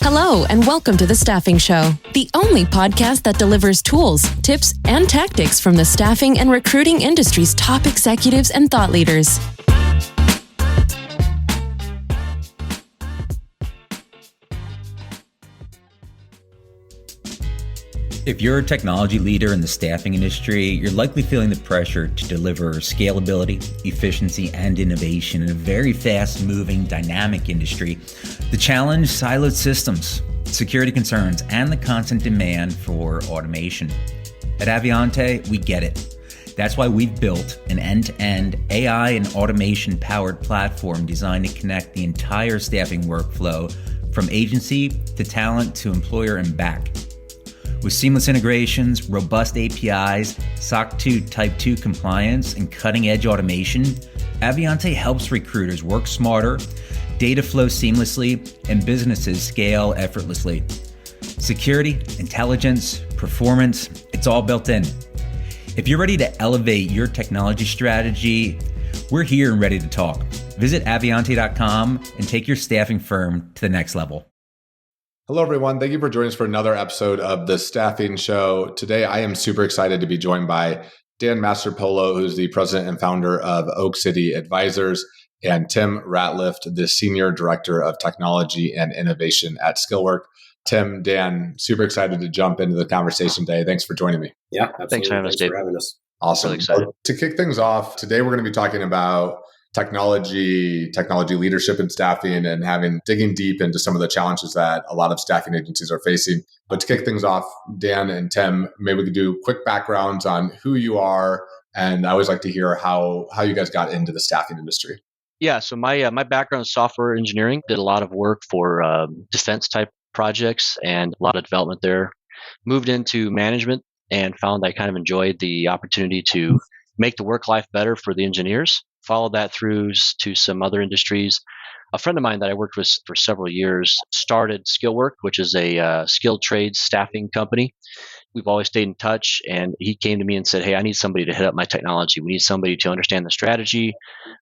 Hello, and welcome to The Staffing Show, the only podcast that delivers tools, tips, and tactics from the staffing and recruiting industry's top executives and thought leaders. If you're a technology leader in the staffing industry, you're likely feeling the pressure to deliver scalability, efficiency, and innovation in a very fast-moving, dynamic industry. The challenge: siloed systems, security concerns, and the constant demand for automation. At Aviante, we get it. That's why we've built an end-to-end AI and automation-powered platform designed to connect the entire staffing workflow from agency to talent to employer and back. With seamless integrations, robust APIs, SOC 2 Type 2 compliance, and cutting-edge automation, Aviante helps recruiters work smarter, data flow seamlessly, and businesses scale effortlessly. Security, intelligence, performance, it's all built in. If you're ready to elevate your technology strategy, we're here and ready to talk. Visit Aviante.com and take your staffing firm to the next level. Hello, everyone. Thank you for joining us for another episode of The Staffing Show. Today, I am super excited to be joined by Dan Mastropolo, who's the president and founder of Oak City Advisors, and Tim Ratliff, the senior director of technology and innovation at Skillwork. Tim, Dan, super excited to jump into the conversation today. Thanks for joining me. Yeah, absolutely. Thanks for having us. Awesome. Really excited. To kick things off, today we're going to be talking about technology leadership and staffing, and digging deep into some of the challenges that a lot of staffing agencies are facing. But to kick things off, Dan and Tim, maybe we could do quick backgrounds on who you are. And I always like to hear how you guys got into the staffing industry. Yeah, so my background is software engineering. Did a lot of work for defense type projects and a lot of development there. Moved into management and found I kind of enjoyed the opportunity to make the work life better for the engineers. Followed that through to some other industries. A friend of mine that I worked with for several years started Skillwork, which is a skilled trades staffing company. We've always stayed in touch, and he came to me and said, "Hey, I need somebody to head up my technology. We need somebody to understand the strategy,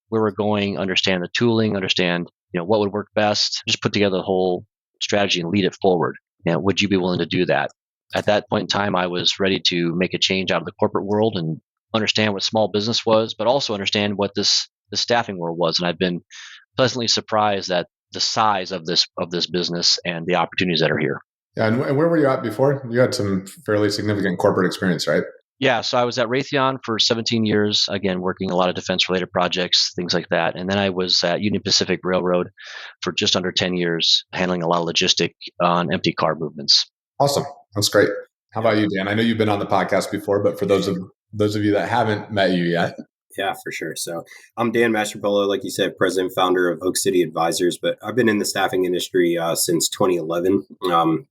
where we're going, understand the tooling, understand what would work best, just put together the whole strategy and lead it forward. Would you be willing to do that?" At that point in time, I was ready to make a change out of the corporate world and understand what small business was, but also understand what the staffing world was. And I've been pleasantly surprised at the size of this business and the opportunities that are here. Yeah, and where were you at before? You had some fairly significant corporate experience, right? Yeah, so I was at Raytheon for 17 years, again, working a lot of defense-related projects, things like that. And then I was at Union Pacific Railroad for just under 10 years, handling a lot of logistic on empty car movements. Awesome. That's great. How about you, Dan? I know you've been on the podcast before, but for those of you that haven't met you yet. Yeah, for sure. So I'm Dan Mastropolo, like you said, president, founder of Oak City Advisors, but I've been in the staffing industry since 2011.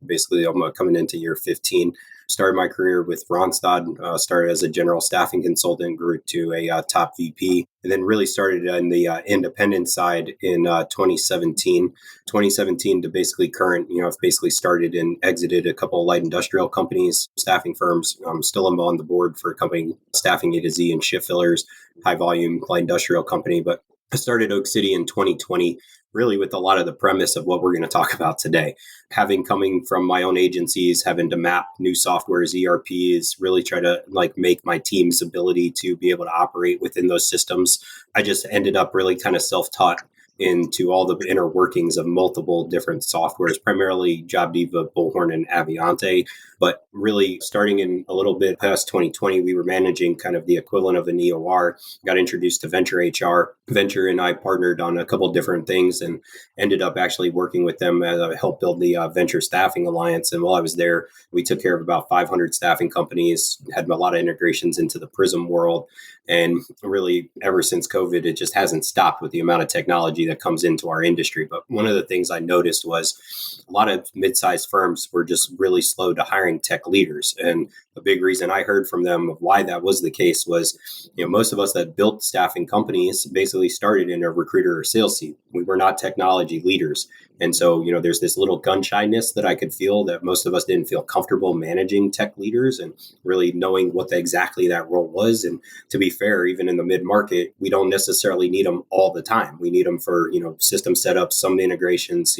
Basically, I'm coming into year 15. Started my career with Randstad, started as a general staffing consultant, grew to a top VP, and then really started on the independent side in 2017. 2017 to basically current, I've basically started and exited a couple of light industrial companies, staffing firms. Still am on the board for a company, Staffing A to Z and Shift Fillers, high volume light industrial company. But I started Oak City in 2020, really with a lot of the premise of what we're going to talk about today. Coming from my own agencies, having to map new softwares, ERPs, really try to make my team's ability to be able to operate within those systems. I just ended up really kind of self-taught into all the inner workings of multiple different softwares, primarily JobDiva, Bullhorn, and Aviante. But really starting in a little bit past 2020, we were managing kind of the equivalent of an EOR, got introduced to Venture HR. Venture and I partnered on a couple of different things and ended up actually working with them as I helped build the Venture Staffing Alliance. And while I was there, we took care of about 500 staffing companies, had a lot of integrations into the Prism world. And really, ever since COVID, it just hasn't stopped with the amount of technology that comes into our industry. But one of the things I noticed was a lot of mid-sized firms were just really slow to hiring tech leaders. And a big reason I heard from them of why that was the case was, most of us that built staffing companies basically started in a recruiter or sales seat. We were not technology leaders. And so, there's this little gun shyness that I could feel that most of us didn't feel comfortable managing tech leaders and really knowing what exactly that role was. And to be fair, even in the mid-market, we don't necessarily need them all the time. We need them for, more, system setup, some integrations,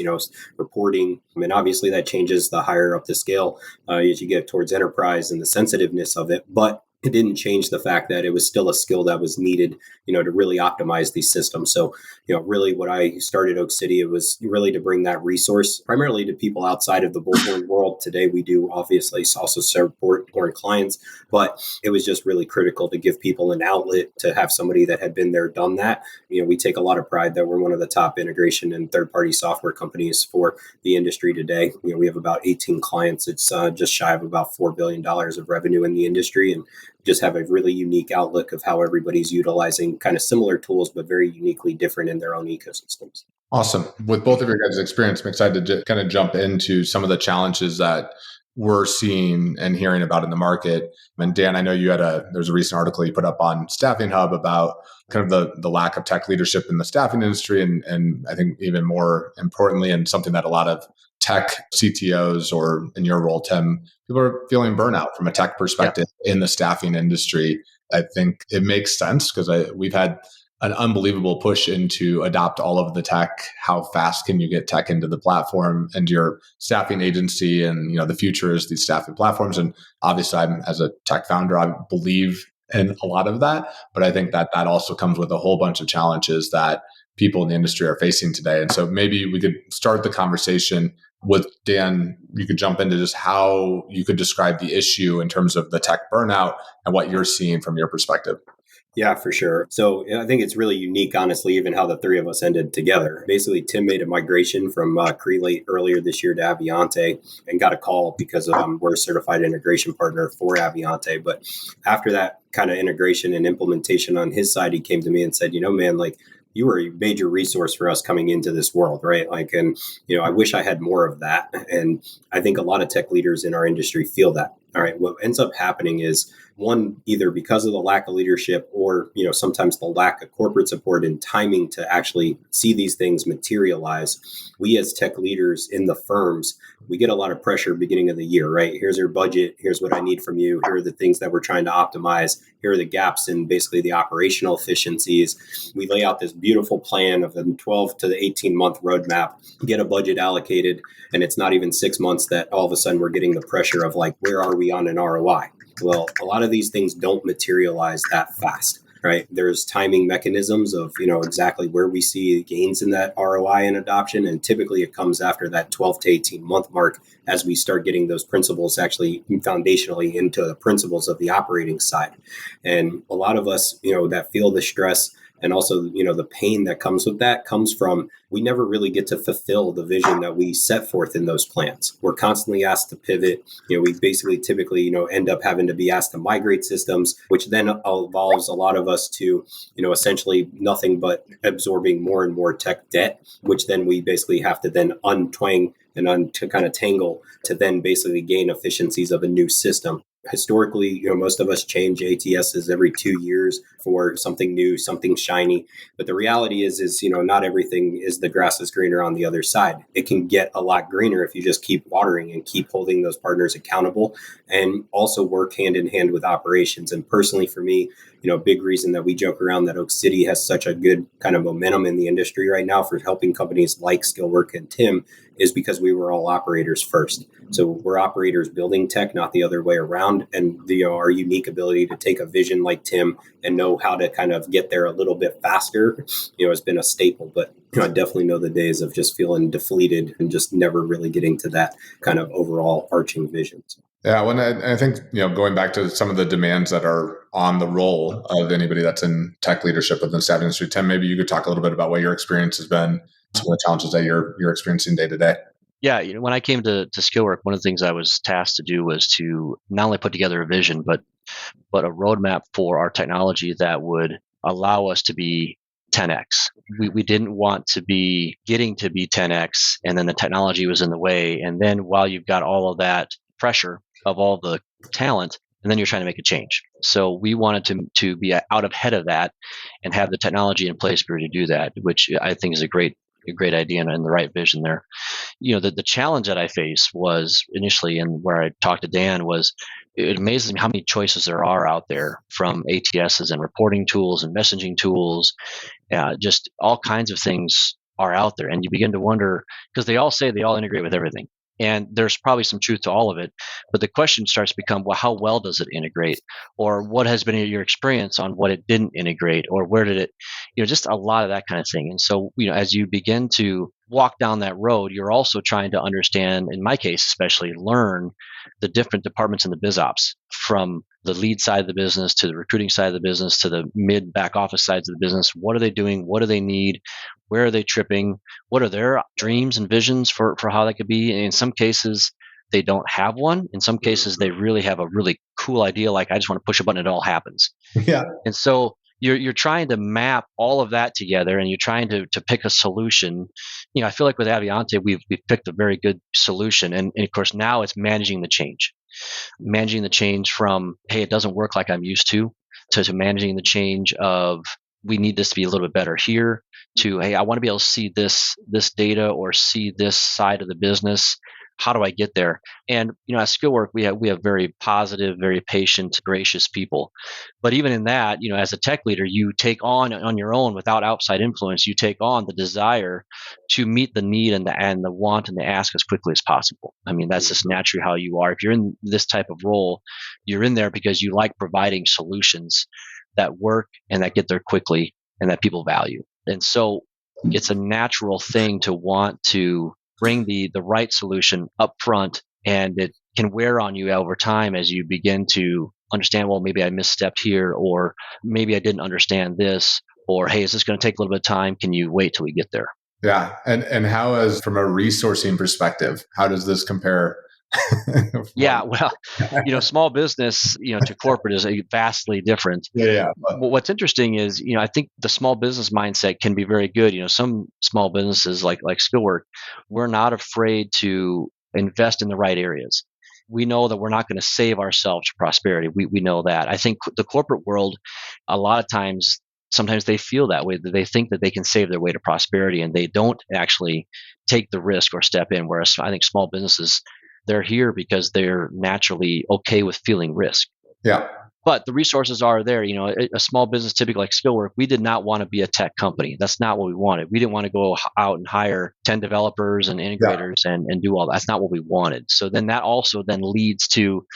reporting. And obviously that changes the higher up the scale as you get towards enterprise and the sensitiveness of it. But it didn't change the fact that it was still a skill that was needed, to really optimize these systems. So, really what I started Oak City, it was really to bring that resource primarily to people outside of the bullhorn world. Today, we do obviously also support bullhorn clients, but it was just really critical to give people an outlet to have somebody that had been there, done that. We take a lot of pride that we're one of the top integration and third-party software companies for the industry today. We have about 18 clients. It's just shy of about $4 billion of revenue in the industry, and just have a really unique outlook of how everybody's utilizing kind of similar tools, but very uniquely different in their own ecosystems. Awesome. With both of your guys' experience, I'm excited to kind of jump into some of the challenges that we're seeing and hearing about in the market. And Dan, I know there's a recent article you put up on Staffing Hub about kind of the lack of tech leadership in the staffing industry. And I think even more importantly, and something that a lot of tech CTOs, or in your role, Tim, people are feeling burnout from a tech perspective in the staffing industry. I think it makes sense because we've had an unbelievable push into adopt all of the tech. How fast can you get tech into the platform and your staffing agency? And the future is these staffing platforms. And obviously, as a tech founder, I believe in a lot of that. But I think that also comes with a whole bunch of challenges that people in the industry are facing today. And so maybe we could start the conversation with Dan. You could jump into just how you could describe the issue in terms of the tech burnout and what you're seeing from your perspective. Yeah, for sure. So I think it's really unique, honestly, even how the three of us ended together. Basically, Tim made a migration from Crelate earlier this year to Aviante and got a call because we're a certified integration partner for Aviante. But after that kind of integration and implementation on his side, he came to me and said, man, you were a major resource for us coming into this world, right? And I wish I had more of that. And I think a lot of tech leaders in our industry feel that. All right. What ends up happening is, one, either because of the lack of leadership or, sometimes the lack of corporate support and timing to actually see these things materialize. We as tech leaders in the firms, we get a lot of pressure beginning of the year, right? Here's your budget. Here's what I need from you. Here are the things that we're trying to optimize. Here are the gaps in basically the operational efficiencies. We lay out this beautiful plan of the 12 to the 18 month roadmap, get a budget allocated. And it's not even 6 months that all of a sudden we're getting the pressure of where are we on an ROI? Well, a lot of these things don't materialize that fast, right? There's timing mechanisms of, exactly where we see gains in that ROI and adoption. And typically it comes after that 12 to 18 month mark as we start getting those principles actually foundationally into the principles of the operating side. And a lot of us, that feel the stress and also, the pain that comes with that comes from we never really get to fulfill the vision that we set forth in those plans. We're constantly asked to pivot. We basically typically, end up having to be asked to migrate systems, which then involves a lot of us to, essentially nothing but absorbing more and more tech debt, which then we basically have to then untwang and to kind of tangle to then basically gain efficiencies of a new system. Historically, most of us change ATSs every 2 years for something new, something shiny. But the reality is, not everything is the grass is greener on the other side. It can get a lot greener if you just keep watering and keep holding those partners accountable and also work hand in hand with operations. And personally, for me, a big reason that we joke around that Oak City has such a good kind of momentum in the industry right now for helping companies like Skillwork and Tim is because we were all operators first. So we're operators building tech, not the other way around. And our unique ability to take a vision like Tim and know how to kind of get there a little bit faster, has been a staple. But I definitely know the days of just feeling deflated and just never really getting to that kind of overall arching vision. Yeah, when I think, going back to some of the demands that are on the role of anybody that's in tech leadership within the staffing industry, Tim, maybe you could talk a little bit about what your experience has been, some of the challenges that you're experiencing day to day. Yeah, when I came to Skillwork, one of the things I was tasked to do was to not only put together a vision, but a roadmap for our technology that would allow us to be 10x. We didn't want to be getting to be 10x, and then the technology was in the way. And then while you've got all of that pressure of all the talent, and then you're trying to make a change. So we wanted to be out ahead of that and have the technology in place for you to do that, which I think is a great a great idea and the right vision there. The challenge that I faced was initially, and where I talked to Dan, was it amazes me how many choices there are out there, from ATSs and reporting tools and messaging tools. Just all kinds of things are out there. And you begin to wonder, because they all say they all integrate with everything. And there's probably some truth to all of it. But the question starts to become, well, how well does it integrate? Or what has been your experience on what it didn't integrate? Or where did it, just a lot of that kind of thing. And so, as you begin to walk down that road, you're also trying to understand, in my case, especially learn the different departments in the biz ops, from the lead side of the business to the recruiting side of the business to the mid back office sides of the business. What are they doing? What do they need? Where are they tripping? What are their dreams and visions for how that could be? And in some cases, they don't have one. In some cases, they really have a really cool idea, like I just want to push a button and it all happens. Yeah. And so you're trying to map all of that together, and you're trying to pick a solution. I feel like with Aviante, we've picked a very good solution, and of course now it's managing the change from, hey, it doesn't work like I'm used to managing the change of, we need this to be a little bit better here, to, hey, I want to be able to see this data or see this side of the business. How do I get there? And at Skillwork, we have very positive, very patient, gracious people. But even in that, as a tech leader, you take on your own, without outside influence, you take on the desire to meet the need and the want and the ask as quickly as possible. I mean, that's just naturally how you are. If you're in this type of role, you're in there because you like providing solutions that work and that get there quickly and that people value. And so it's a natural thing to want to bring the right solution up front, and it can wear on you over time as you begin to understand, well, maybe I misstepped here, or maybe I didn't understand this, or, hey, is this going to take a little bit of time? Can you wait till we get there? Yeah. And how, as from a resourcing perspective, how does this compare? Yeah, well, small business, to corporate is vastly different. Yeah. What's interesting is, I think the small business mindset can be very good. Some small businesses like Skillwork, we're not afraid to invest in the right areas. We know that we're not going to save ourselves prosperity. We know that. I think the corporate world, a lot of times, sometimes they feel that way, that they think that they can save their way to prosperity, and they don't actually take the risk or step in. Whereas I think small businesses, they're here because they're naturally okay with feeling risk. Yeah. But the resources are there. A small business, typically like Skillwork, we did not want to be a tech company. That's not what we wanted. We didn't want to go out and hire 10 developers and integrators and do all that. That's not what we wanted. So then that also then leads to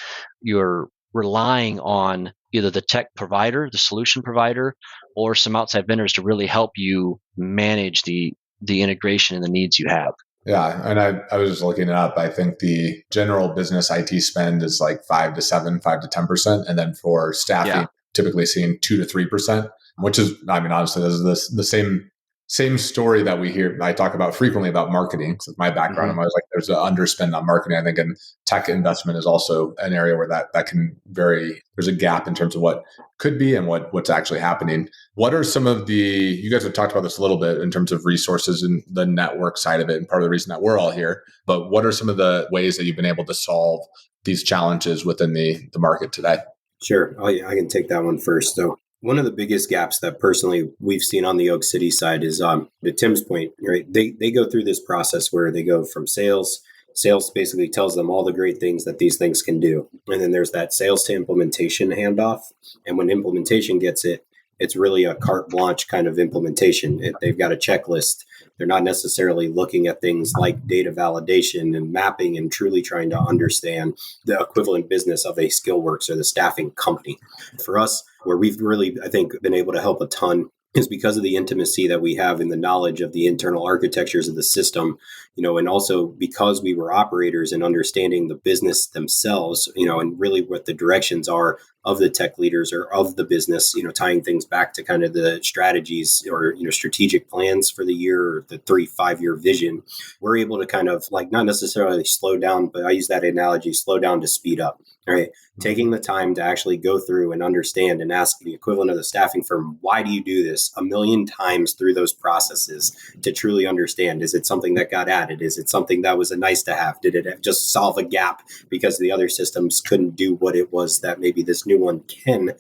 you're relying on either the tech provider, the solution provider, or some outside vendors to really help you manage the integration and the needs you have. Yeah. And I was just looking it up. I think the general business IT spend is like 5 to 10%. And then for staffing, typically seeing 2 to 3%, which is, honestly, this is the same story that we hear. I talk about frequently about marketing. Because my background, I'm always like, there's an underspend on marketing. I think, and tech investment is also an area where that can vary. There's a gap in terms of what could be and what's actually happening. What are some of you guys have talked about this a little bit in terms of resources and the network side of it, and part of the reason that we're all here, but what are some of the ways that you've been able to solve these challenges within the market today? Sure. I can take that one first. So one of the biggest gaps that personally we've seen on the Oak City side is to Tim's point, right? They go through this process where they go from sales. Sales basically tells them all the great things that these things can do. And then there's that sales to implementation handoff. And when implementation gets it, it's really a carte blanche kind of implementation. They've got a checklist. They're not necessarily looking at things like data validation and mapping and truly trying to understand the equivalent business of a Skillworks or the staffing company. For us, where we've really, I think, been able to help a ton is because of the intimacy that we have in the knowledge of the internal architectures of the system, and also because we were operators and understanding the business themselves, and really what the directions are of the tech leaders or of the business, tying things back to kind of the strategies or, strategic plans for the year or the 3-5 year vision. We're able to kind of like not necessarily slow down, but I use that analogy, slow down to speed up. All right. Taking the time to actually go through and understand and ask the equivalent of the staffing firm, why do you do this 1,000,000 times through those processes to truly understand? Is it something that got added? Is it something that was a nice to have? Did it just solve a gap because the other systems couldn't do what it was that maybe this new anyone can,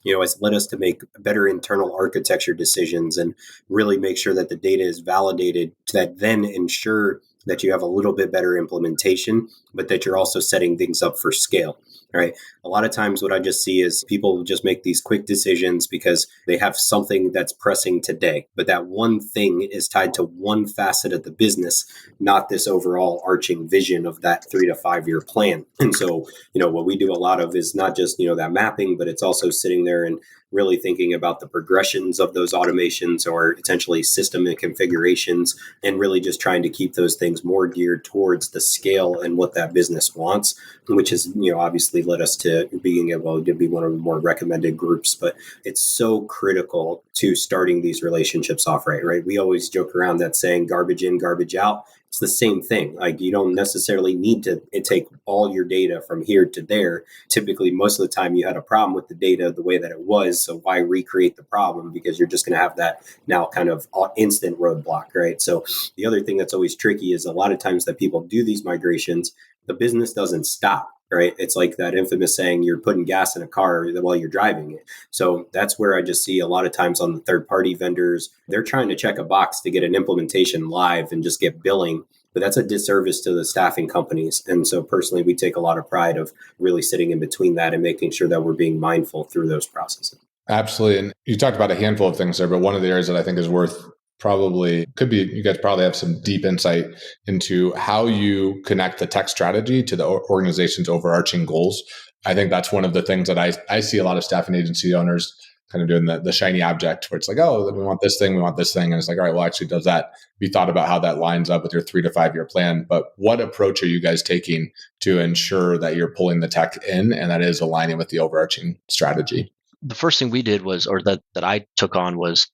has led us to make better internal architecture decisions and really make sure that the data is validated that then ensure that you have a little bit better implementation, but that you're also setting things up for scale. Right. A lot of times what I just see is people just make these quick decisions because they have something that's pressing today. But that one thing is tied to one facet of the business, not this overall arching vision of that 3 to 5 year plan. And so, what we do a lot of is not just, that mapping, but it's also sitting there and really thinking about the progressions of those automations or potentially system and configurations, and really just trying to keep those things more geared towards the scale and what that business wants, which has, obviously led us to being able to be one of the more recommended groups. But it's so critical to starting these relationships off right? We always joke around that saying garbage in, garbage out. It's the same thing. Like, you don't necessarily need to take all your data from here to there. Typically, most of the time you had a problem with the data the way that it was. So why recreate the problem? Because you're just going to have that now kind of instant roadblock, right? So the other thing that's always tricky is a lot of times that people do these migrations, the business doesn't stop. Right. It's like that infamous saying, you're putting gas in a car while you're driving it. So that's where I just see a lot of times on the third party vendors, they're trying to check a box to get an implementation live and just get billing. But that's a disservice to the staffing companies. And so personally, we take a lot of pride of really sitting in between that and making sure that we're being mindful through those processes. Absolutely. And you talked about a handful of things there, but one of the areas that I think is worth you guys probably have some deep insight into how you connect the tech strategy to the organization's overarching goals. I think that's one of the things that I see a lot of staffing agency owners kind of doing the shiny object where it's like, oh, we want this thing. And it's like, all right, well, actually does that be thought about how that lines up with your 3 to 5 year plan? But what approach are you guys taking to ensure that you're pulling the tech in and that is aligning with the overarching strategy? The first thing we did was, or that I took on, was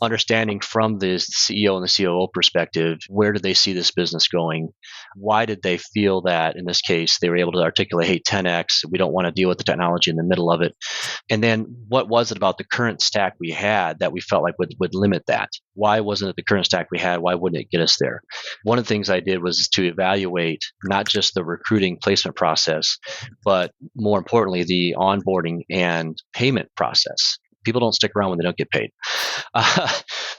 understanding from the CEO and the COO perspective, where did they see this business going? Why did they feel that, in this case, they were able to articulate, hey, 10x, we don't want to deal with the technology in the middle of it. And then what was it about the current stack we had that we felt like would limit that? Why wasn't it the current stack we had? Why wouldn't it get us there? One of the things I did was to evaluate not just the recruiting placement process, but more importantly, the onboarding and payment process. People don't stick around when they don't get paid.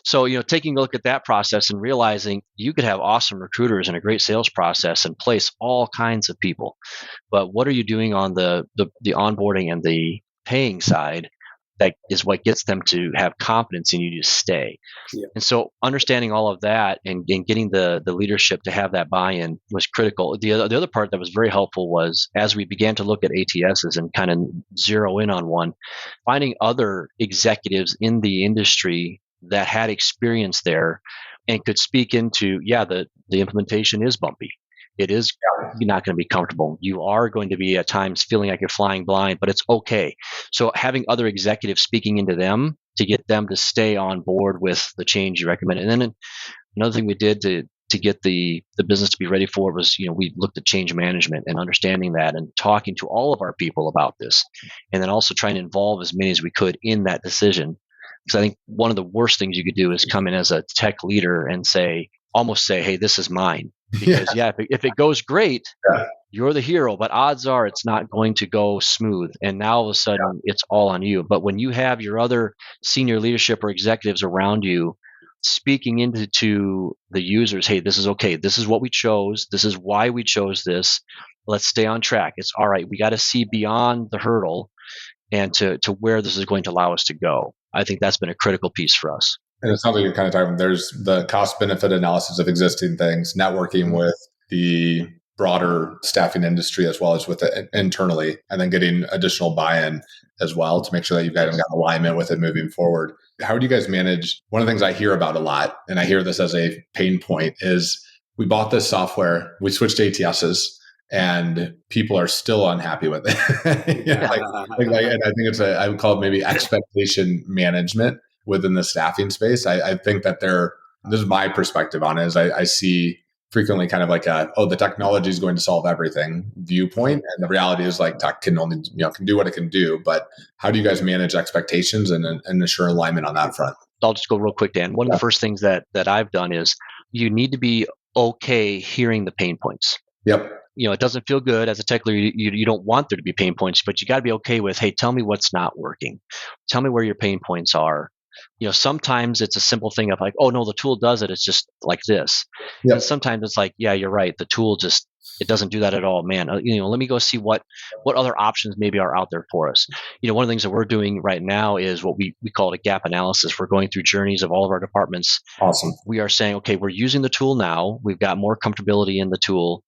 So, taking a look at that process and realizing you could have awesome recruiters and a great sales process and place all kinds of people. But what are you doing on the onboarding and the paying side? That is what gets them to have confidence in you to stay. Yeah. And so understanding all of that and getting the leadership to have that buy-in was critical. The other part that was very helpful was, as we began to look at ATSs and kind of zero in on one, finding other executives in the industry that had experience there and could speak into, the implementation is bumpy. It is not going to be comfortable. You are going to be at times feeling like you're flying blind, but it's okay. So having other executives speaking into them to get them to stay on board with the change you recommend. And then another thing we did to get the business to be ready for it was, we looked at change management and understanding that and talking to all of our people about this. And then also trying to involve as many as we could in that decision. Because I think one of the worst things you could do is come in as a tech leader and almost say, hey, this is mine. Because if it goes great, you're the hero, but odds are it's not going to go smooth. And now all of a sudden it's all on you. But when you have your other senior leadership or executives around you speaking into the users, hey, this is okay. This is what we chose. This is why we chose this. Let's stay on track. It's all right. We got to see beyond the hurdle and to where this is going to allow us to go. I think that's been a critical piece for us. And it sounds like you're kind of talking, there's the cost benefit analysis of existing things, networking with the broader staffing industry as well as with it internally, and then getting additional buy-in as well to make sure that you've got alignment with it moving forward. How do you guys manage? One of the things I hear about a lot, and I hear this as a pain point, is we bought this software, we switched to ATSs, and people are still unhappy with it. And I think I would call it maybe expectation management within the staffing space. I think that this is my perspective on it, is I see frequently kind of like the technology is going to solve everything viewpoint. And the reality is like tech can only, can do what it can do. But how do you guys manage expectations and ensure alignment on that front? I'll just go real quick, Dan. One of the first things that I've done is you need to be okay hearing the pain points. Yep. it doesn't feel good as a tech leader. You don't want there to be pain points, but you got to be okay with, hey, tell me what's not working. Tell me where your pain points are. Sometimes it's a simple thing of like, oh no, the tool does it. It's just like this. Yep. And sometimes it's like, yeah, you're right. The tool just, it doesn't do that at all, man. Let me go see what other options maybe are out there for us. One of the things that we're doing right now is what we call it a gap analysis. We're going through journeys of all of our departments. Awesome. We are saying, okay, we're using the tool now. We've got more comfortability in the tool,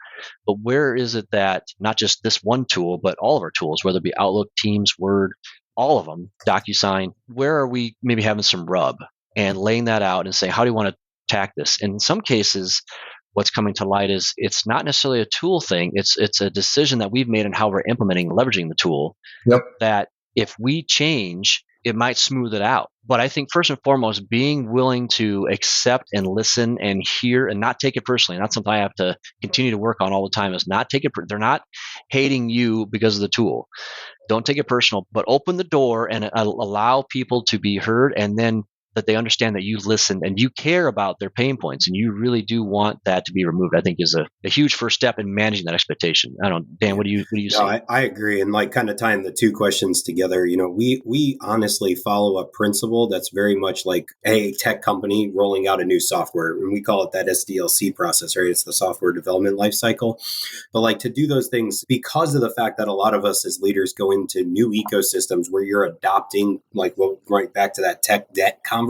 but where is it that not just this one tool, but all of our tools, whether it be Outlook, Teams, Word, all of them, DocuSign, where are we maybe having some rub, and laying that out and saying, how do you want to attack this? And in some cases, what's coming to light is it's not necessarily a tool thing. It's a decision that we've made in how we're implementing, leveraging the tool. Yep. That if we change, it might smooth it out. But I think first and foremost, being willing to accept and listen and hear and not take it personally. And that's something I have to continue to work on all the time, is not take it. They're not hating you because of the tool. Don't take it personal, but open the door and allow people to be heard, and then that they understand that you listen and you care about their pain points and you really do want that to be removed. I think is a huge first step in managing that expectation. I don't know, Dan, what do you say? I agree. And like kind of tying the two questions together, we honestly follow a principle that's very much like a tech company rolling out a new software. And we call it that SDLC process, right? It's the software development lifecycle. But like to do those things, because of the fact that a lot of us as leaders go into new ecosystems where you're adopting, like right back to that tech debt conversation,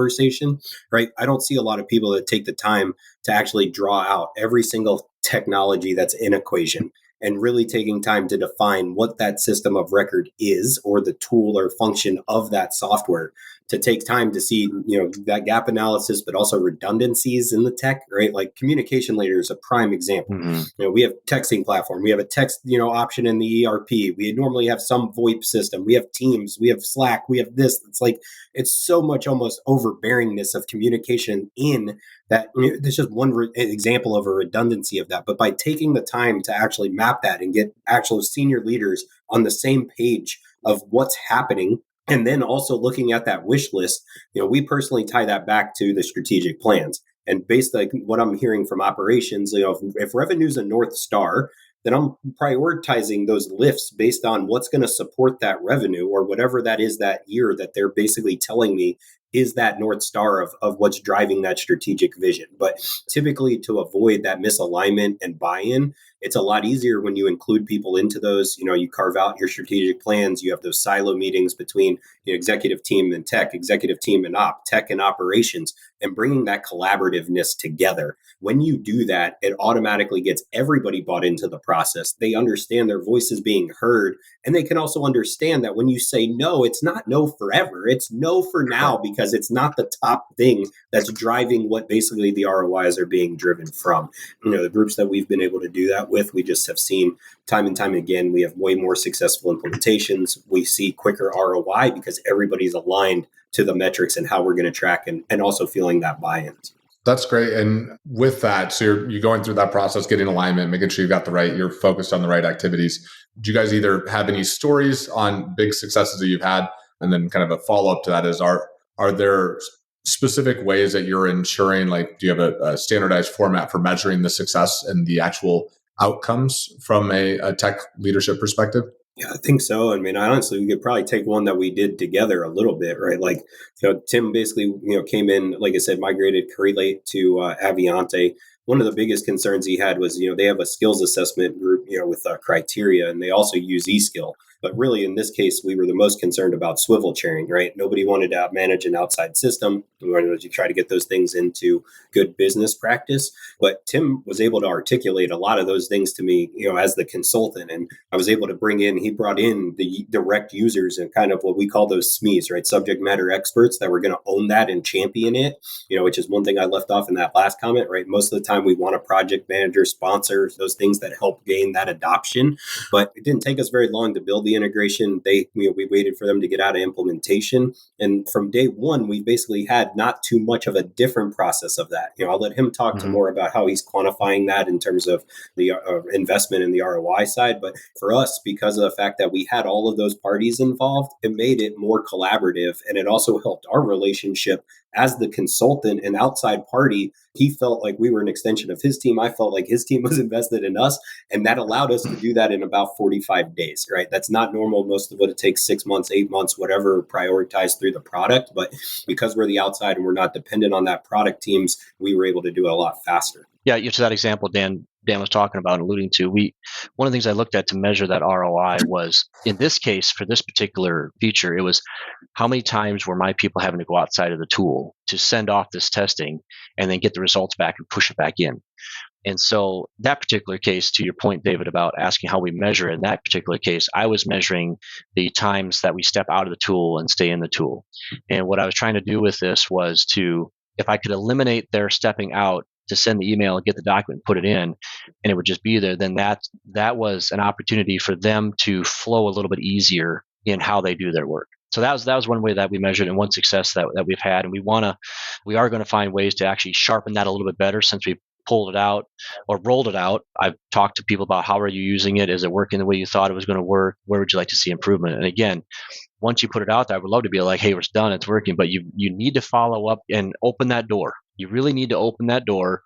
right? I don't see a lot of people that take the time to actually draw out every single technology that's in equation and really taking time to define what that system of record is, or the tool or function of that software, to take time to see, that gap analysis, but also redundancies in the tech, right? Like communication layer is a prime example. Mm-hmm. We have texting platform, we have a text, option in the ERP. We normally have some VoIP system. We have Teams, we have Slack, we have this. It's like, it's so much almost overbearingness of communication in that. There's just one example of a redundancy of that. But by taking the time to actually map that and get actual senior leaders on the same page of what's happening, and then also looking at that wish list, we personally tie that back to the strategic plans. And based on what I'm hearing from operations, if revenue is a North Star, then I'm prioritizing those lifts based on what's going to support that revenue, or whatever that is that year that they're basically telling me is that North Star of what's driving that strategic vision. But typically, to avoid that misalignment and buy-in, it's a lot easier when you include people into those. You carve out your strategic plans. You have those silo meetings between executive team and tech, executive team and tech and operations, and bringing that collaborativeness together. When you do that, it automatically gets everybody bought into the process. They understand their voice is being heard, and they can also understand that when you say no, it's not no forever. It's no for now, because it's not the top thing that's driving what basically the ROIs are being driven from. The groups that we've been able to do that with, we just have seen time and time again, we have way more successful implementations. We see quicker ROI because everybody's aligned to the metrics and how we're going to track, and also feeling that buy-in. That's great. And with that, so you're going through that process, getting alignment, making sure you're focused on the right activities. Do you guys either have any stories on big successes that you've had? And then kind of a follow-up to that is, are there specific ways that you're ensuring, like, do you have a standardized format for measuring the success and the actual outcomes from a tech leadership perspective? Yeah, I think so. I mean, honestly, we could probably take one that we did together a little bit, right? Like, Tim basically, came in, like I said, migrated Correlate to Aviante. One of the biggest concerns he had was, they have a skills assessment group, with criteria, and they also use eSkill. But really, in this case, we were the most concerned about swivel chairing, right? Nobody wanted to manage an outside system. We wanted to try to get those things into good business practice. But Tim was able to articulate a lot of those things to me, as the consultant. And I was able to he brought in the direct users and kind of what we call those SMEs, right? Subject matter experts that were going to own that and champion it, which is one thing I left off in that last comment, right? Most of the time we want a project manager, sponsor, those things that help gain that adoption. But it didn't take us very long to build the integration. We waited for them to get out of implementation. And from day one, we basically had not too much of a different process of that. I'll let him talk to more about how he's quantifying that in terms of the investment in the ROI side. But for us, because of the fact that we had all of those parties involved, it made it more collaborative. And it also helped our relationship as the consultant and outside party, he felt like we were an extension of his team. I felt like his team was invested in us. And that allowed us to do that in about 45 days, right? That's not normal. Most of it takes 6 months, 8 months, whatever, prioritized through the product. But because we're the outside and we're not dependent on that product teams, we were able to do it a lot faster. Yeah, to that example Dan was talking about and alluding to, one of the things I looked at to measure that ROI was, in this case, for this particular feature, it was how many times were my people having to go outside of the tool to send off this testing and then get the results back and push it back in. And so that particular case, to your point, David, about asking how we measure it, in that particular case, I was measuring the times that we step out of the tool and stay in the tool. And what I was trying to do with this was if I could eliminate their stepping out to send the email and get the document and put it in, and it would just be there, then that was an opportunity for them to flow a little bit easier in how they do their work. So that was one way that we measured, and one success that we've had. And we are going to find ways to actually sharpen that a little bit better since we pulled it out or rolled it out. I've talked to people about, how are you using it? Is it working the way you thought it was going to work? Where would you like to see improvement? And again, once you put it out there, I would love to be like, hey, it's done, it's working, but you need to follow up and open that door. You really need to open that door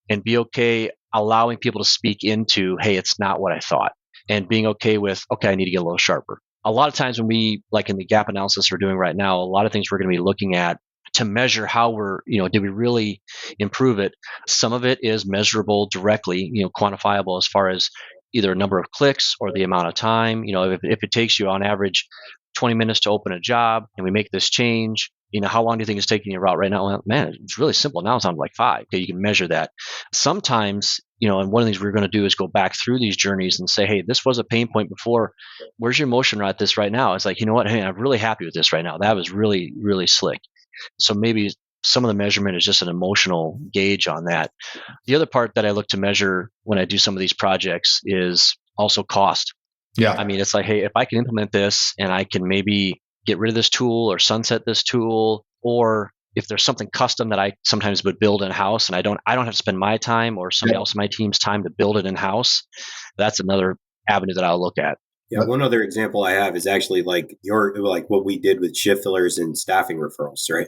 and be okay allowing people to speak into, hey, it's not what I thought, and being okay with, okay, I need to get a little sharper. A lot of times when we, like in the gap analysis we're doing right now, a lot of things we're going to be looking at to measure how did we really improve it? Some of it is measurable directly, quantifiable as far as either a number of clicks or the amount of time. If it takes you on average 20 minutes to open a job and we make this change, how long do you think it's taking you out right now? Well, man, it's really simple. Now it's on like 5. Okay, you can measure that. Sometimes, and one of the things we're going to do is go back through these journeys and say, hey, this was a pain point before. Where's your emotion at this right now? It's like, you know what? Hey, I'm really happy with this right now. That was really, really slick. So maybe some of the measurement is just an emotional gauge on that. The other part that I look to measure when I do some of these projects is also cost. Yeah. I mean, it's like, hey, if I can implement this and I can maybe get rid of this tool or sunset this tool, or if there's something custom that I sometimes would build in-house and I don't have to spend my time or somebody else in my team's time to build it in-house, that's another avenue that I'll look at. Yeah, one other example I have is actually like what we did with shift fillers and staffing referrals, right?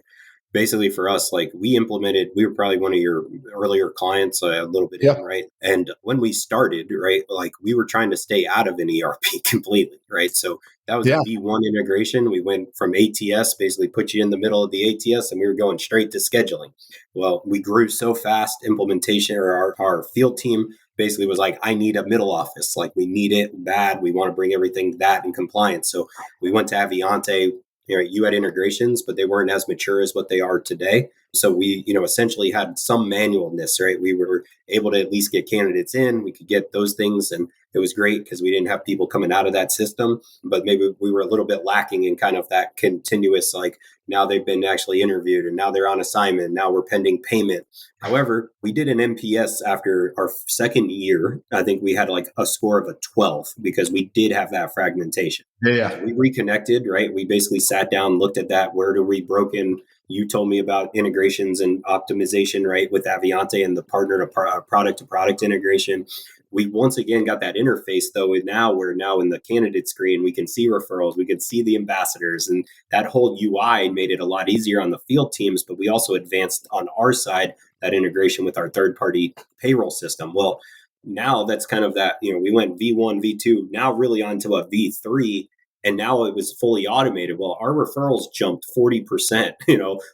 Basically for us, like we were probably one of your earlier clients a little bit in, right? And when we started, right, like we were trying to stay out of an ERP completely, right? So that was a V1 integration. We went from ATS, basically put you in the middle of the ATS, and we were going straight to scheduling. Well, we grew so fast, implementation, or our field team basically was like, I need a middle office. Like we need it bad. We want to bring everything that in compliance. So we went to Aviante. You had integrations, but they weren't as mature as what they are today. So we, essentially had some manualness, right? We were able to at least get candidates in. We could get those things, and it was great because we didn't have people coming out of that system. But maybe we were a little bit lacking in kind of that continuous, like now they've been actually interviewed and now they're on assignment. Now we're pending payment. However, we did an NPS after our second year. I think we had like a score of a 12 because we did have that fragmentation. Yeah. So we reconnected, right? We basically sat down, looked at that. Where do we broken? You told me about integrations and optimization, right? With Aviante and the partner to product integration. We once again got that interface though. And now we're in the candidate screen. We can see referrals. We can see the ambassadors, and that whole UI made it a lot easier on the field teams. But we also advanced on our side that integration with our third party payroll system. Well, now that's kind of that, we went V1, V2, now really onto a V3. And now it was fully automated. Well, our referrals jumped 40%.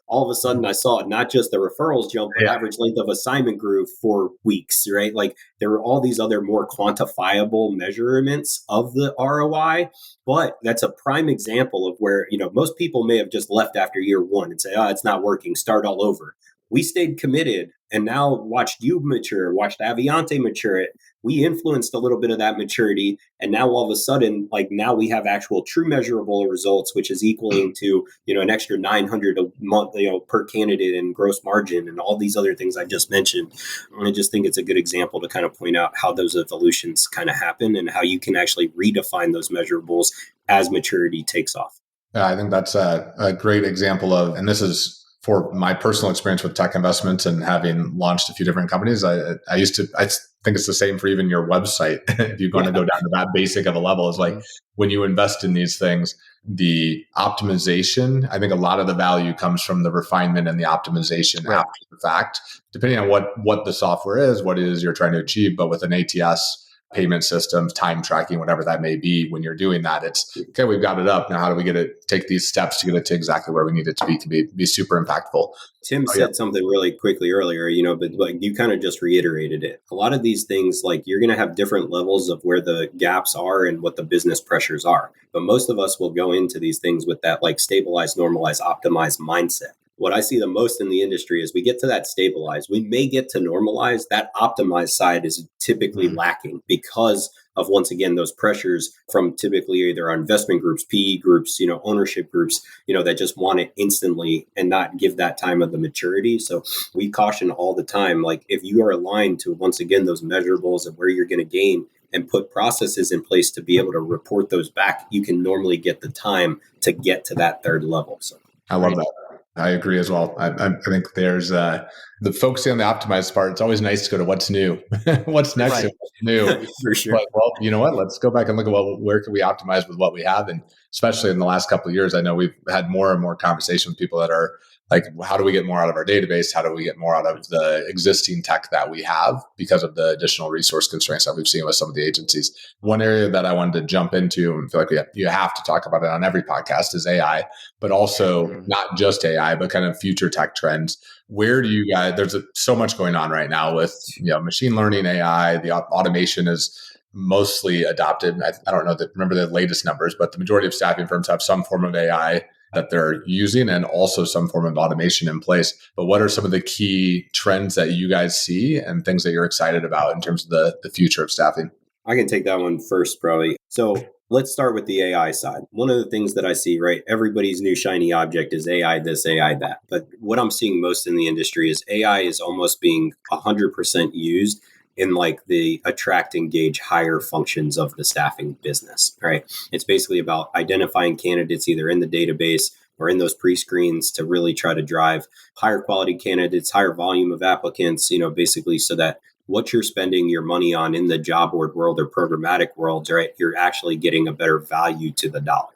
All of a sudden I saw not just the referrals jump, but average length of assignment grew 4 weeks, right? Like there were all these other more quantifiable measurements of the ROI. But that's a prime example of where, most people may have just left after year 1 and say, it's not working, start all over. We stayed committed and now watched you mature, watched Aviante mature it. We influenced a little bit of that maturity. And now all of a sudden, like now we have actual true measurable results, which is equaling to, an extra 900 a month, per candidate and gross margin and all these other things I just mentioned. And I just think it's a good example to kind of point out how those evolutions kind of happen and how you can actually redefine those measurables as maturity takes off. Yeah, I think that's a great example of, and this is for my personal experience with tech investments and having launched a few different companies. I think it's the same for even your website. If you're going to go down to that basic of a level, is like when you invest in these things, the optimization. I think a lot of the value comes from the refinement and the optimization Right. after the fact, depending on what the software is, what it is you're trying to achieve. But with an ATS, payment systems, time tracking, whatever that may be, when you're doing that, it's okay, we've got it up. Now, how do we take these steps to get it to exactly where we need it to be super impactful? Tim said something really quickly earlier, but like you kind of just reiterated it. A lot of these things, like you're going to have different levels of where the gaps are and what the business pressures are. But most of us will go into these things with that like stabilize, normalize, optimize mindset. What I see the most in the industry is we get to that stabilize. We may get to normalize. That optimized side is typically lacking because of, once again, those pressures from typically either our investment groups, PE groups, ownership groups, that just want it instantly and not give that time of the maturity. So we caution all the time, like if you are aligned to, once again, those measurables of where you're going to gain and put processes in place to be able to report those back, you can normally get the time to get to that third level. So I love that. I agree as well. I think there's the focusing on the optimized part. It's always nice to go to what's new, what's next, Right. and what's new. For sure. But, well, you know what? Let's go back and look at where can we optimize with what we have, and especially in the last couple of years, I know we've had more and more conversations with people that are like, how do we get more out of our database? How do we get more out of the existing tech that we have because of the additional resource constraints that we've seen with some of the agencies? One area that I wanted to jump into and feel like you have to talk about it on every podcast is AI, but also not just AI, but kind of future tech trends. Where do you guys, there's so much going on right now with machine learning, AI, the automation is mostly adopted. I don't remember the latest numbers, but the majority of staffing firms have some form of AI that they're using and also some form of automation in place. But what are some of the key trends that you guys see and things that you're excited about in terms of the future of staffing? I can take that one first, probably. So let's start with the AI side. One of the things that I see, right, everybody's new shiny object is AI this, AI that. But what I'm seeing most in the industry is AI is almost being 100% used in like the attract, engage, hire functions of the staffing business, right? It's basically about identifying candidates either in the database or in those pre-screens to really try to drive higher quality candidates, higher volume of applicants, basically so that what you're spending your money on in the job board world or programmatic world, right, you're actually getting a better value to the dollar.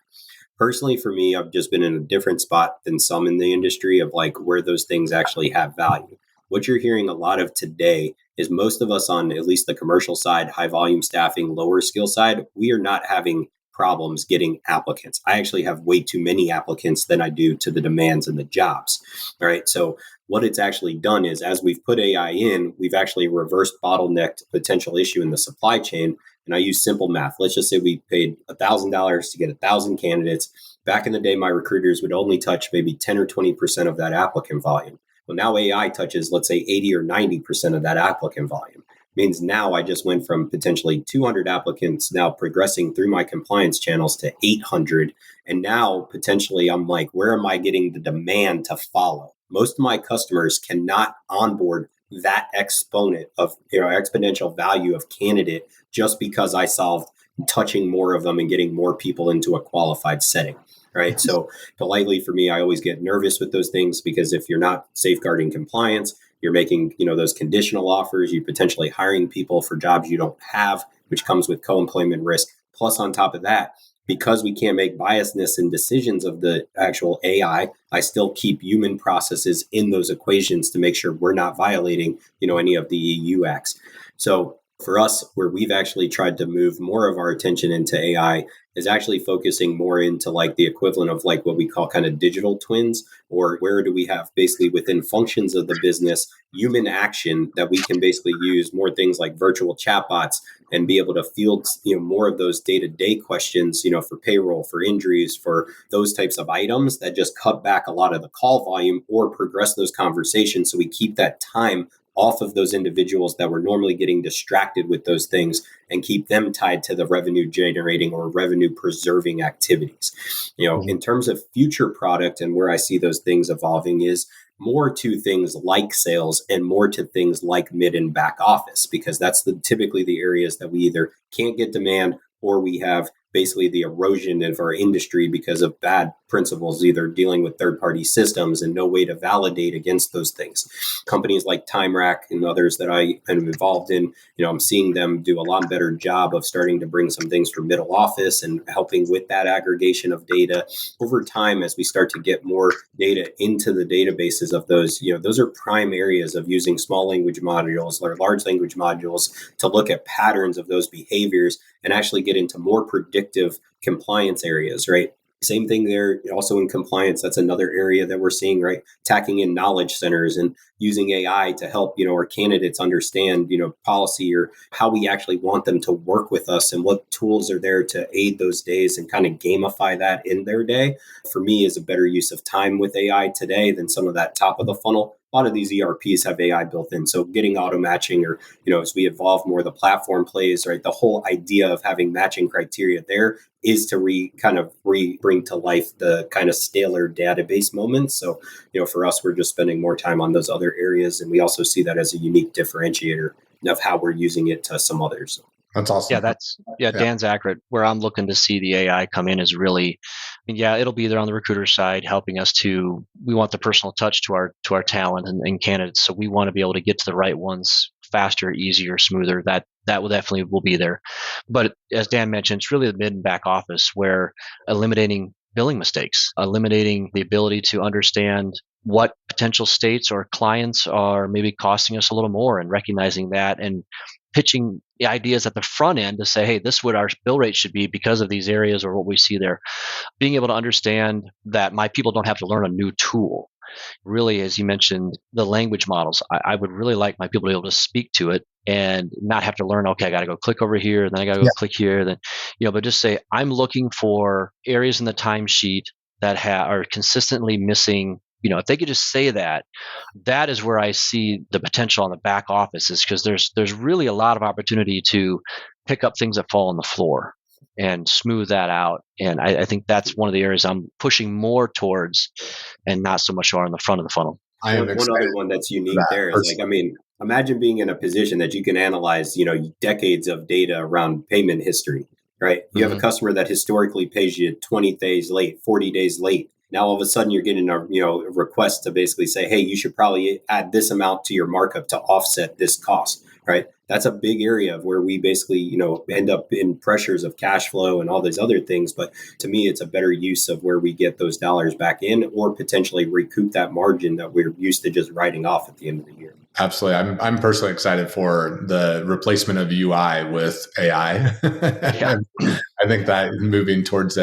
Personally, for me, I've just been in a different spot than some in the industry of like where those things actually have value. What you're hearing a lot of today is most of us on at least the commercial side, high volume staffing, lower skill side, we are not having problems getting applicants. I actually have way too many applicants than I do to the demands and the jobs. All right. So what it's actually done is as we've put AI in, we've actually reversed bottlenecked potential issue in the supply chain. And I use simple math. Let's just say we paid $1,000 to get 1,000 candidates. Back in the day, my recruiters would only touch maybe 10 or 20% of that applicant volume. Well, now AI touches, let's say 80 or 90% of that applicant volume. Means now I just went from potentially 200 applicants now progressing through my compliance channels to 800. And now potentially I'm like, where am I getting the demand to follow? Most of my customers cannot onboard that exponent of exponential value of candidate just because I solved touching more of them and getting more people into a qualified setting. Right. So politely for me, I always get nervous with those things because if you're not safeguarding compliance, you're making, those conditional offers, you're potentially hiring people for jobs you don't have, which comes with co-employment risk. Plus, on top of that, because we can't make biasness in decisions of the actual AI, I still keep human processes in those equations to make sure we're not violating, any of the EU acts. So for us, where we've actually tried to move more of our attention into AI is actually focusing more into like the equivalent of like what we call kind of digital twins, or where do we have basically within functions of the business, human action that we can basically use more things like virtual chatbots and be able to field, more of those day-to-day questions, for payroll, for injuries, for those types of items that just cut back a lot of the call volume or progress those conversations. So we keep that time off of those individuals that were normally getting distracted with those things and keep them tied to the revenue generating or revenue preserving activities. In terms of future product and where I see those things evolving is more to things like sales and more to things like mid and back office, because that's typically the areas that we either can't get demand or we have basically the erosion of our industry because of bad principles, either dealing with third-party systems and no way to validate against those things. Companies like TimeRack and others that I am involved in, I'm seeing them do a lot better job of starting to bring some things for middle office and helping with that aggregation of data. Over time, as we start to get more data into the databases of those are prime areas of using small language modules or large language modules to look at patterns of those behaviors and actually get into more predictive compliance areas, right? Same thing there, also in compliance. That's another area that we're seeing, right? Tacking in knowledge centers and using AI to help, our candidates understand, policy or how we actually want them to work with us and what tools are there to aid those days and kind of gamify that in their day. For me, is a better use of time with AI today than some of that top of the funnel. A lot of these ERPs have AI built in. So getting auto matching or, as we evolve more, the platform plays, right? The whole idea of having matching criteria there is to bring to life the kind of staler database moments. So, for us, we're just spending more time on those other areas. And we also see that as a unique differentiator of how we're using it to some others. That's awesome. Dan's accurate. Where I'm looking to see the AI come in is really, it'll be there on the recruiter side, helping us we want the personal touch to our talent and candidates. So we want to be able to get to the right ones faster, easier, smoother. That will definitely be there. But as Dan mentioned, it's really the mid and back office where eliminating billing mistakes, eliminating the ability to understand what potential states or clients are maybe costing us a little more and recognizing that and pitching the ideas at the front end to say, hey, this is what our bill rate should be because of these areas or what we see there. Being able to understand that my people don't have to learn a new tool. Really, as you mentioned, the language models, I would really like my people to be able to speak to it and not have to learn, okay, I got to go click over here, then I got to go click here, then, but just say, I'm looking for areas in the timesheet that are consistently missing. If they could just say that is where I see the potential on the back office, is because there's really a lot of opportunity to pick up things that fall on the floor and smooth that out. And I think that's one of the areas I'm pushing more towards and not so much on the front of the funnel. One other one that's unique there is imagine being in a position that you can analyze, decades of data around payment history, right? You have a customer that historically pays you 20 days late, 40 days late. Now, all of a sudden, you're getting a request to basically say, hey, you should probably add this amount to your markup to offset this cost, right? That's a big area of where we basically, end up in pressures of cash flow and all these other things. But to me, it's a better use of where we get those dollars back in or potentially recoup that margin that we're used to just writing off at the end of the year. Absolutely. I'm personally excited for the replacement of UI with AI. Yeah. I think that moving towards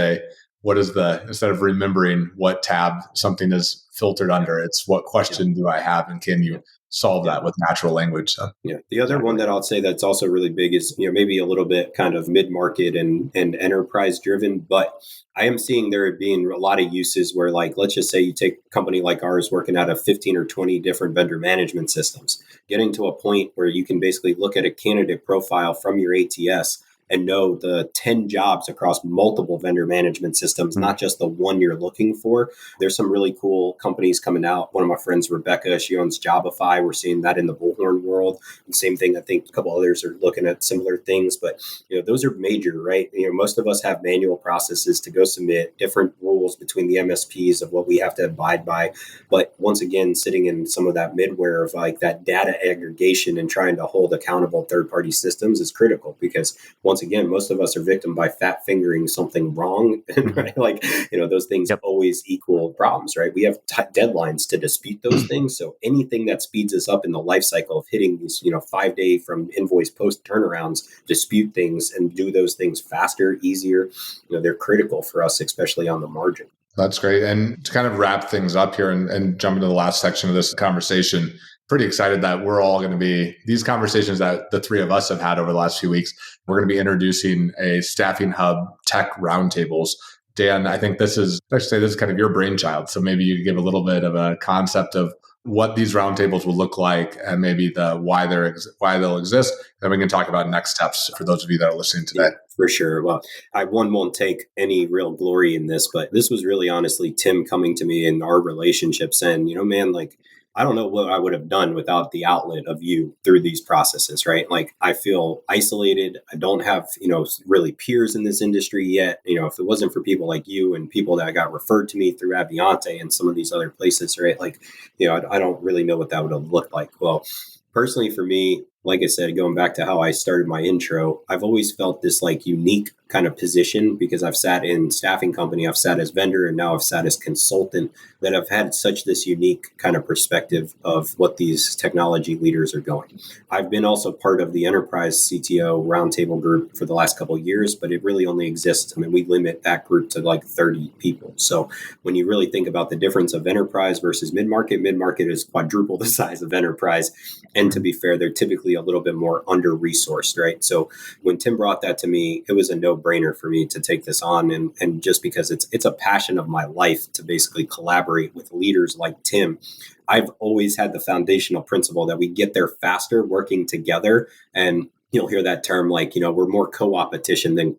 instead of remembering what tab something is filtered under, it's what question do I have and can you solve that with natural language? So, the other one that I'll say that's also really big is, maybe a little bit kind of mid-market and enterprise driven, but I am seeing there being a lot of uses where, like, let's just say you take a company like ours working out of 15 or 20 different vendor management systems, getting to a point where you can basically look at a candidate profile from your ATS and know the 10 jobs across multiple vendor management systems, not just the one you're looking for. There's some really cool companies coming out. One of my friends, Rebecca, she owns Jobify. We're seeing that in the Bullhorn world. And same thing, I think a couple others are looking at similar things, but those are major, right? Most of us have manual processes to go submit, different rules between the MSPs of what we have to abide by. But once again, sitting in some of that midware of like that data aggregation and trying to hold accountable third-party systems is critical, because once again, most of us are victim by fat fingering something wrong. Right? Those things always equal problems, right? We have deadlines to dispute those things. So anything that speeds us up in the life cycle of hitting these, 5-day from invoice post turnarounds, dispute things and do those things faster, easier, they're critical for us, especially on the margin. That's great. And to kind of wrap things up here and jump into the last section of this conversation, pretty excited that we're all going to be, these conversations that the three of us have had over the last few weeks, we're going to be introducing a Staffing Hub tech roundtables. Dan, I think this is kind of your brainchild. So maybe you could give a little bit of a concept of what these roundtables will look like and maybe why they'll exist. Then we can talk about next steps for those of you that are listening today. Yeah, for sure. Well, I won't take any real glory in this, but this was really honestly Tim coming to me in our relationship saying, man, like, I don't know what I would have done without the outlet of you through these processes, right? Like I feel isolated. I don't have, really peers in this industry yet. If it wasn't for people like you and people that got referred to me through Aviante and some of these other places, right? Like, I don't really know what that would have looked like. Well, personally for me, like I said, going back to how I started my intro, I've always felt this like unique kind of position because I've sat in staffing company, I've sat as vendor, and now I've sat as consultant, that I've had such this unique kind of perspective of what these technology leaders are going. I've been also part of the enterprise CTO roundtable group for the last couple of years, but it really only exists. I mean, we limit that group to like 30 people. So when you really think about the difference of enterprise versus mid-market is quadruple the size of enterprise. And to be fair, they're typically a little bit more under-resourced, right? So when Tim brought that to me, it was a no-brainer for me to take this on. And just because it's a passion of my life to basically collaborate with leaders like Tim. I've always had the foundational principle that we get there faster working together. And you'll hear that term like, we're more co-opetition than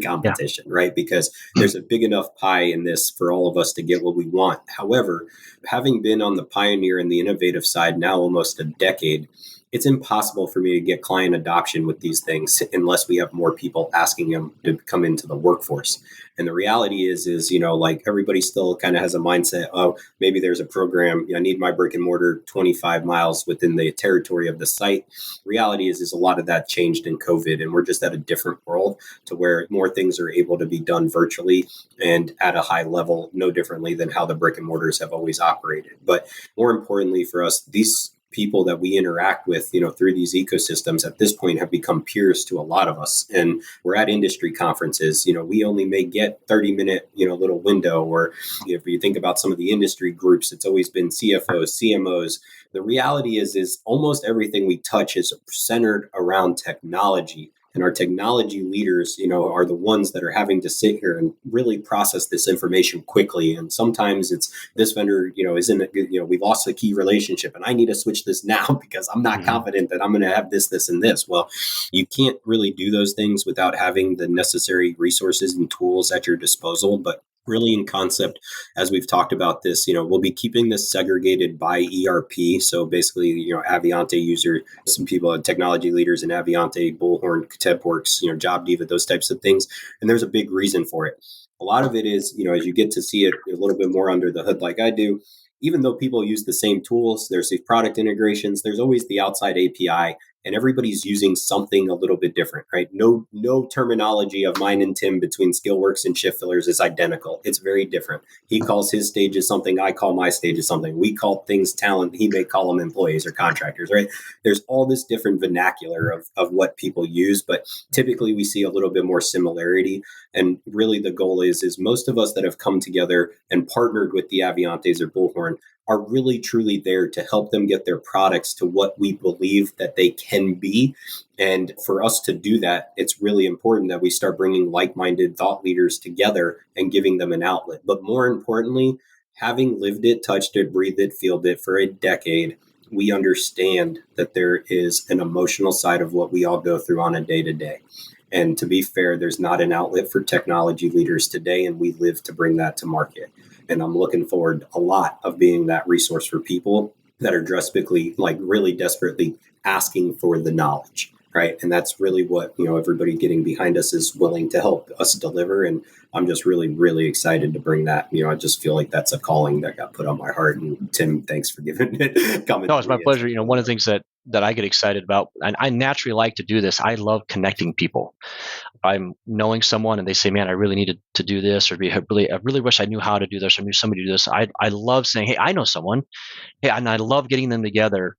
competition, yeah. Right? Because there's a big enough pie in this for all of us to get what we want. However, having been on the pioneer and the innovative side now almost a decade, it's impossible for me to get client adoption with these things unless we have more people asking them to come into the workforce. And the reality is, like everybody still kind of has a mindset, oh, maybe there's a program, I need my brick and mortar 25 miles within the territory of the site. Reality is a lot of that changed in COVID, and we're just at a different world to where more things are able to be done virtually and at a high level, no differently than how the brick and mortars have always operated. But more importantly for us, these people that we interact with, through these ecosystems at this point have become peers to a lot of us. And we're at industry conferences, we only may get 30-minute, little window. Or if you think about some of the industry groups, it's always been CFOs, CMOs. The reality is almost everything we touch is centered around technology. And our technology leaders, are the ones that are having to sit here and really process this information quickly. And sometimes it's this vendor, we lost a key relationship and I need to switch this now because I'm not confident that I'm going to have this, and this. Well, you can't really do those things without having the necessary resources and tools at your disposal. But really in concept, as we've talked about this, we'll be keeping this segregated by ERP. So basically, Aviante user, some people, technology leaders in Aviante, Bullhorn, TempWorks, JobDiva, those types of things. And there's a big reason for it. A lot of it is, as you get to see it a little bit more under the hood like I do, even though people use the same tools, there's these product integrations, there's always the outside API, and everybody's using something a little bit different, right? No terminology of mine and Tim between Skillworks and Shift Fillers is identical. It's very different. He calls his stages something, I call my stages something. We call things talent, he may call them employees or contractors, right? There's all this different vernacular of what people use, but typically we see a little bit more similarity. And really the goal is most of us that have come together and partnered with the Aviantes or Bullhorn are really truly there to help them get their products to what we believe that they can be. And for us to do that, it's really important that we start bringing like-minded thought leaders together and giving them an outlet. But more importantly, having lived it, touched it, breathed it, felt it for a decade, we understand that there is an emotional side of what we all go through on a day-to-day. And to be fair, there's not an outlet for technology leaders today, and we live to bring that to market. And I'm looking forward a lot of being that resource for people that are really desperately asking for the knowledge, right? And that's really what, everybody getting behind us is willing to help us deliver. And I'm just really, really excited to bring that. I just feel like that's a calling that got put on my heart. And Tim, thanks for giving it. No, it's my pleasure. One of the things that I get excited about, and I naturally like to do this, I love connecting people. If I'm knowing someone and they say, man, I really needed to do this, or I really wish I knew how to do this, or knew somebody to do this. I love saying, hey, I know someone. Hey, and I love getting them together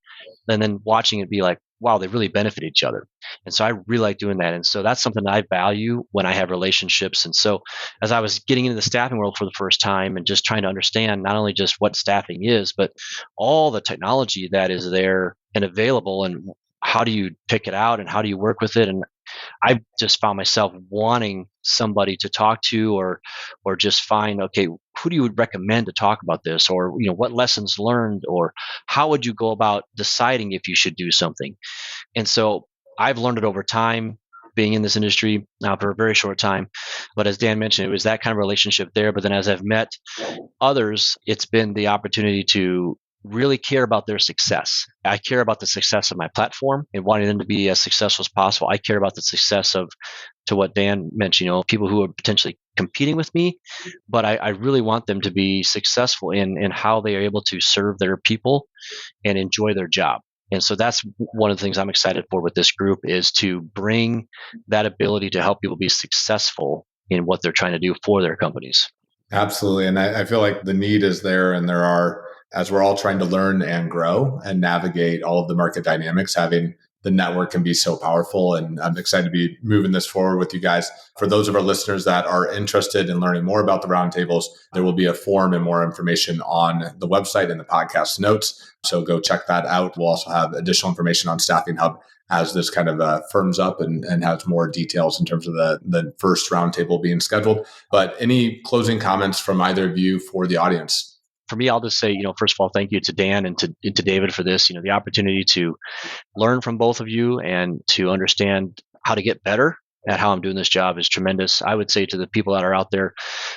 and then watching it be like, wow, they really benefit each other. And so I really like doing that. And so that's something that I value when I have relationships. And so as I was getting into the staffing world for the first time and just trying to understand not only just what staffing is, but all the technology that is there and available, and how do you pick it out and how do you work with it? And I just found myself wanting somebody to talk to, or just find, okay, who do you would recommend to talk about this, or what lessons learned, or how would you go about deciding if you should do something? And so I've learned it over time, being in this industry now for a very short time. But as Dan mentioned, it was that kind of relationship there. But then as I've met others, it's been the opportunity to really care about their success. I care about the success of my platform and wanting them to be as successful as possible. I care about the success of, to what Dan mentioned, people who are potentially competing with me, but I really want them to be successful in how they are able to serve their people and enjoy their job. And so that's one of the things I'm excited for with this group, is to bring that ability to help people be successful in what they're trying to do for their companies. Absolutely. And I feel like the need is there, and there are, as we're all trying to learn and grow and navigate all of the market dynamics, having the network can be so powerful. And I'm excited to be moving this forward with you guys. For those of our listeners that are interested in learning more about the roundtables, there will be a form and more information on the website and the podcast notes. So go check that out. We'll also have additional information on Staffing Hub as this kind of firms up and has more details in terms of the first roundtable being scheduled. But any closing comments from either of you for the audience? For me, I'll just say, first of all, thank you to Dan and to David for this, the opportunity to learn from both of you and to understand how to get better at how I'm doing this job is tremendous. I would say to the people that are out there,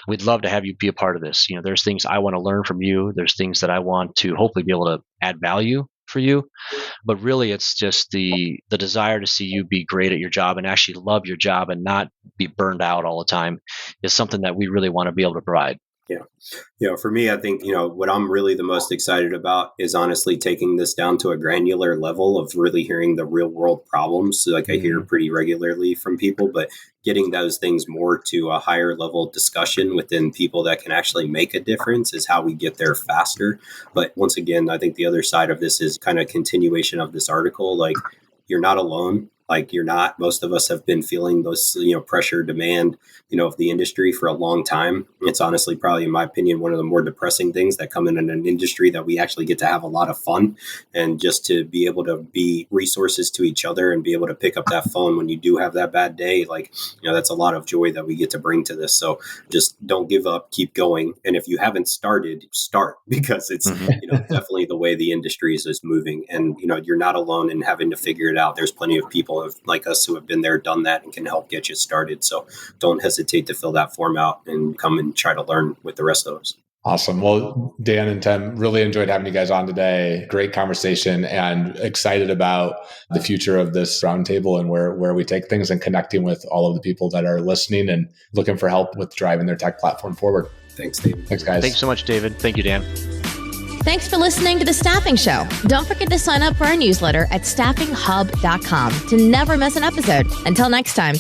we'd love to have you be a part of this. There's things I want to learn from you. There's things that I want to hopefully be able to add value for you. But really, it's just the desire to see you be great at your job and actually love your job and not be burned out all the time is something that we really want to be able to provide. Yeah. For me, I think, what I'm really the most excited about is honestly taking this down to a granular level of really hearing the real world problems. Like I hear pretty regularly from people, but getting those things more to a higher level discussion within people that can actually make a difference is how we get there faster. But once again, I think the other side of this is kind of continuation of this article. Like, you're not alone. Like, you're not. Most of us have been feeling those, pressure, demand, of the industry for a long time. It's honestly probably, in my opinion, one of the more depressing things that come in an industry that we actually get to have a lot of fun, and just to be able to be resources to each other and be able to pick up that phone when you do have that bad day. Like, that's a lot of joy that we get to bring to this. So just don't give up, keep going. And if you haven't started, start, because it's, definitely the way the industry is moving. And, you're not alone in having to figure it out. There's plenty of people like us who have been there, done that, and can help get you started. So don't hesitate to fill that form out and come and try to learn with the rest of us. Awesome. Well, Dan and Tim, really enjoyed having you guys on today. Great conversation, and excited about the future of this roundtable and where we take things, and connecting with all of the people that are listening and looking for help with driving their tech platform forward. Thanks, David. Thanks, guys. Thanks so much, David. Thank you, Dan. Thanks for listening to The Staffing Show. Don't forget to sign up for our newsletter at staffinghub.com to never miss an episode. Until next time.